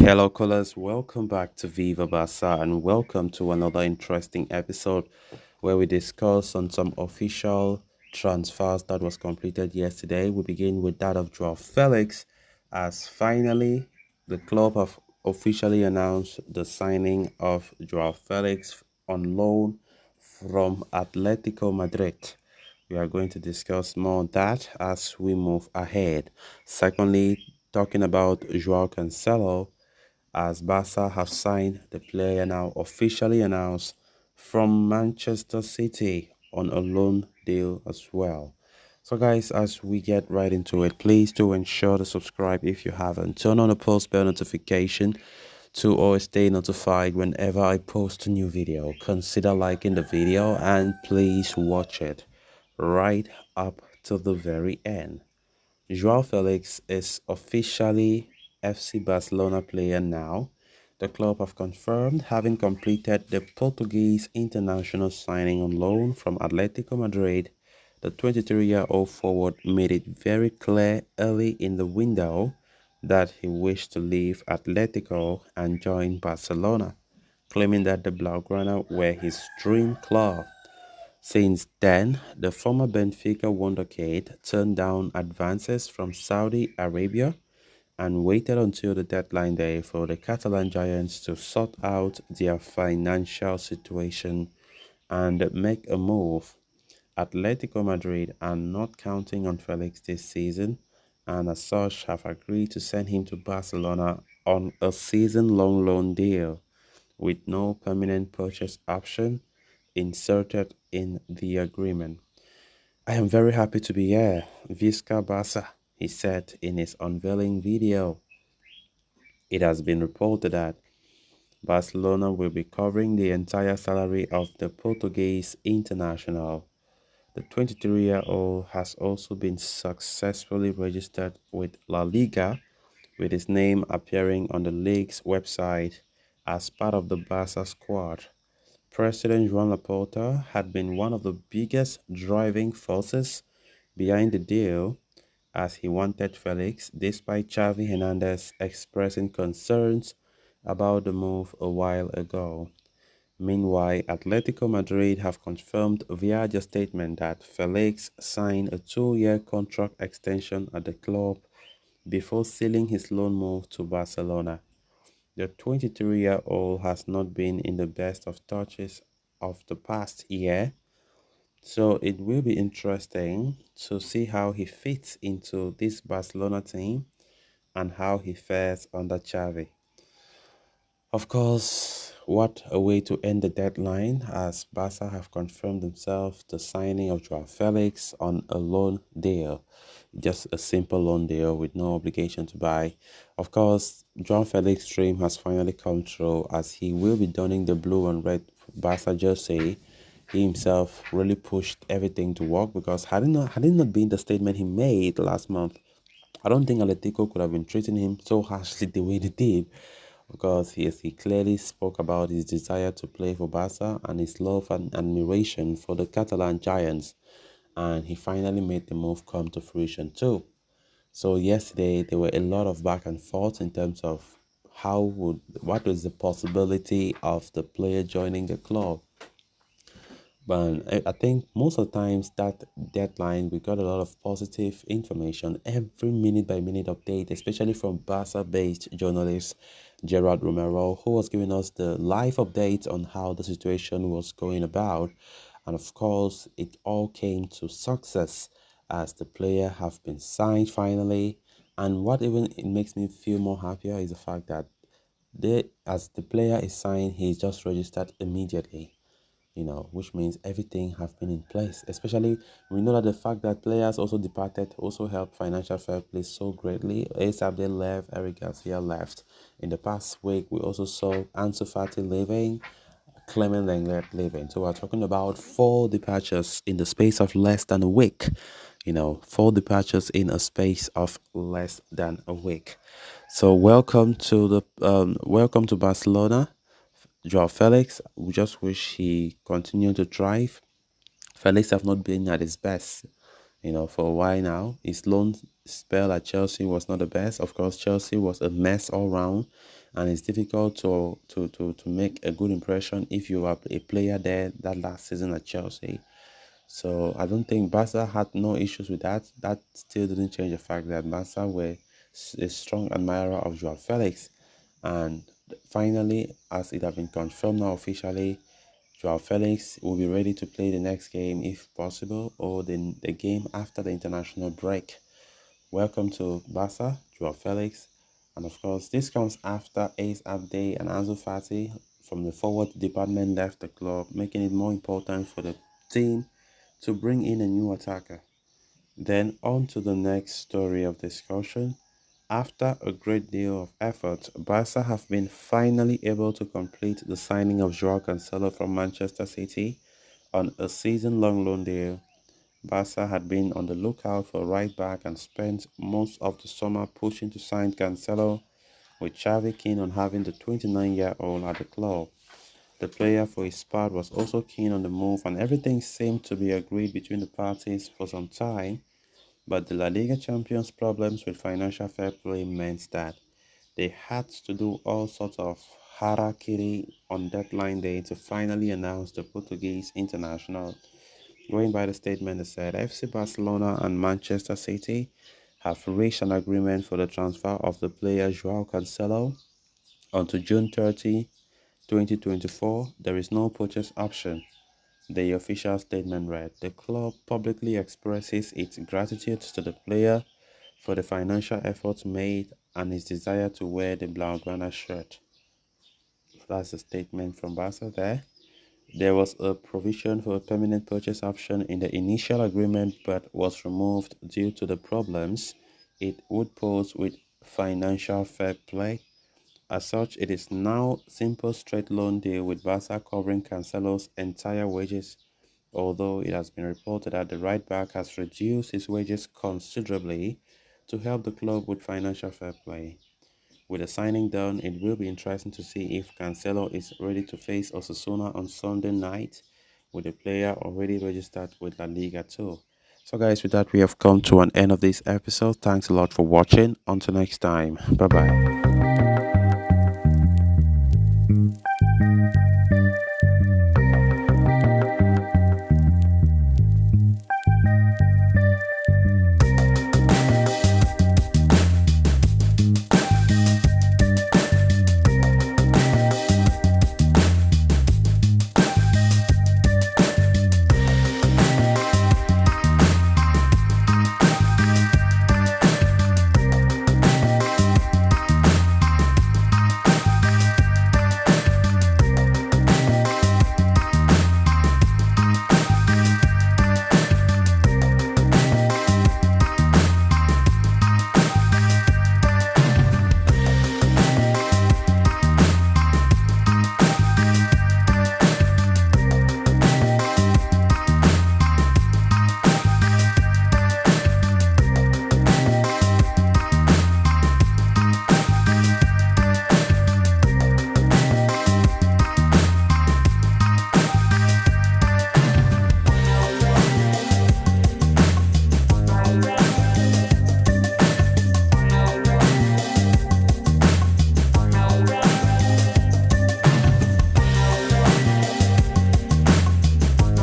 Hello, callers. Welcome back to Viva Barca and welcome to another interesting episode where we discuss on some official transfers that was completed yesterday. We begin with that of Joao Felix, as finally the club have officially announced the signing of Joao Felix on loan from Atletico Madrid. We are going to discuss more on that as we move ahead. Secondly, talking about Joao Cancelo, as Barca have signed the player now officially announced from Manchester City on a loan deal as well. So guys, as we get right into it, please do ensure to subscribe if you haven't. Turn on the post bell notification to always stay notified whenever I post a new video. Consider liking the video and please watch it right up to the very end. Joao Felix is officially FC Barcelona player now. The club have confirmed having completed the Portuguese international signing on loan from Atletico Madrid. The 23-year-old forward made it very clear early in the window that he wished to leave Atletico and join Barcelona, claiming that the Blaugrana were his dream club. Since then, the former Benfica wonderkid turned down advances from Saudi Arabia and waited until the deadline day for the Catalan Giants to sort out their financial situation and make a move. Atletico Madrid are not counting on Felix this season and as such have agreed to send him to Barcelona on a season-long loan deal with no permanent purchase option inserted in the agreement. I am very happy to be here. Visca Barca, he said in his unveiling video. It has been reported that Barcelona will be covering the entire salary of the Portuguese international. The 23-year-old has also been successfully registered with La Liga, with his name appearing on the league's website as part of the Barca squad. President Juan Laporta had been one of the biggest driving forces behind the deal, as he wanted Felix, despite Xavi Hernandez expressing concerns about the move a while ago. Meanwhile, Atletico Madrid have confirmed via their statement that Felix signed a 2-year contract extension at the club before sealing his loan move to Barcelona. The 23-year-old has not been in the best of touches of the past year, so it will be interesting to see how he fits into this Barcelona team and how he fares under Xavi. Of course, what a way to end the deadline, as Barca have confirmed themselves the signing of Joao Felix on a loan deal. Just a simple loan deal with no obligation to buy. Of course, Joao Felix's dream has finally come true, as he will be donning the blue and red Barca jersey. He himself really pushed everything to work, because had it not been the statement he made last month, I don't think Atletico could have been treating him so harshly the way they did, because he clearly spoke about his desire to play for Barca and his love and admiration for the Catalan Giants, and he finally made the move come to fruition too. So yesterday there were a lot of back and forth in terms of what was the possibility of the player joining the club. But I think most of the times that deadline, we got a lot of positive information, every minute by minute update, especially from Barca-based journalist Gerard Romero, who was giving us the live updates on how the situation was going about. And of course, it all came to success as the player have been signed finally. And what even it makes me feel more happier is the fact that as the player is signed, he's just registered immediately, which means everything have been in place. Especially, we know that the fact that players also departed also helped financial fair play so greatly. Ace Abde left, Eric Garcia left. In the past week, we also saw Ansu Fati leaving, Clement Lenglet leaving. So we're talking about 4 departures in the space of less than a week. 4 departures in a space of less than a week. So welcome to Barcelona. Joao Felix, we just wish he continued to thrive. Felix have not been at his best, for a while now. His loan spell at Chelsea was not the best. Of course, Chelsea was a mess all round, and it's difficult to make a good impression if you are a player there that last season at Chelsea. So I don't think Barca had no issues with that. That still didn't change the fact that Barca were a strong admirer of Joao Felix. And finally, as it has been confirmed now officially, Joao Felix will be ready to play the next game if possible, or the game after the international break. Welcome to Barca, Joao Felix. And of course, this comes after Ace Abde and Ansu Fati from the forward department left the club, making it more important for the team to bring in a new attacker. Then on to the next story of discussion. After a great deal of effort, Barca have been finally able to complete the signing of Joao Cancelo from Manchester City on a season-long loan deal. Barca had been on the lookout for a right back and spent most of the summer pushing to sign Cancelo, with Xavi keen on having the 29-year-old at the club. The player, for his part, was also keen on the move, and everything seemed to be agreed between the parties for some time. But the La Liga champions' problems with financial fair play meant that they had to do all sorts of harakiri on deadline day to finally announce the Portuguese international. Going by the statement, it said FC Barcelona and Manchester City have reached an agreement for the transfer of the player Joao Cancelo until June 30, 2024. There is no purchase option. The official statement read, "The club publicly expresses its gratitude to the player for the financial efforts made and his desire to wear the Blaugrana shirt." That's the statement from Barca there. There was a provision for a permanent purchase option in the initial agreement but was removed due to the problems it would pose with financial fair play. As such, it is now simple straight loan deal with Barca covering Cancelo's entire wages, although it has been reported that the right back has reduced his wages considerably to help the club with financial fair play. With the signing done, it will be interesting to see if Cancelo is ready to face Osasuna on Sunday night, with the player already registered with La Liga too. So guys, with that we have come to an end of this episode. Thanks a lot for watching. Until next time. Bye bye.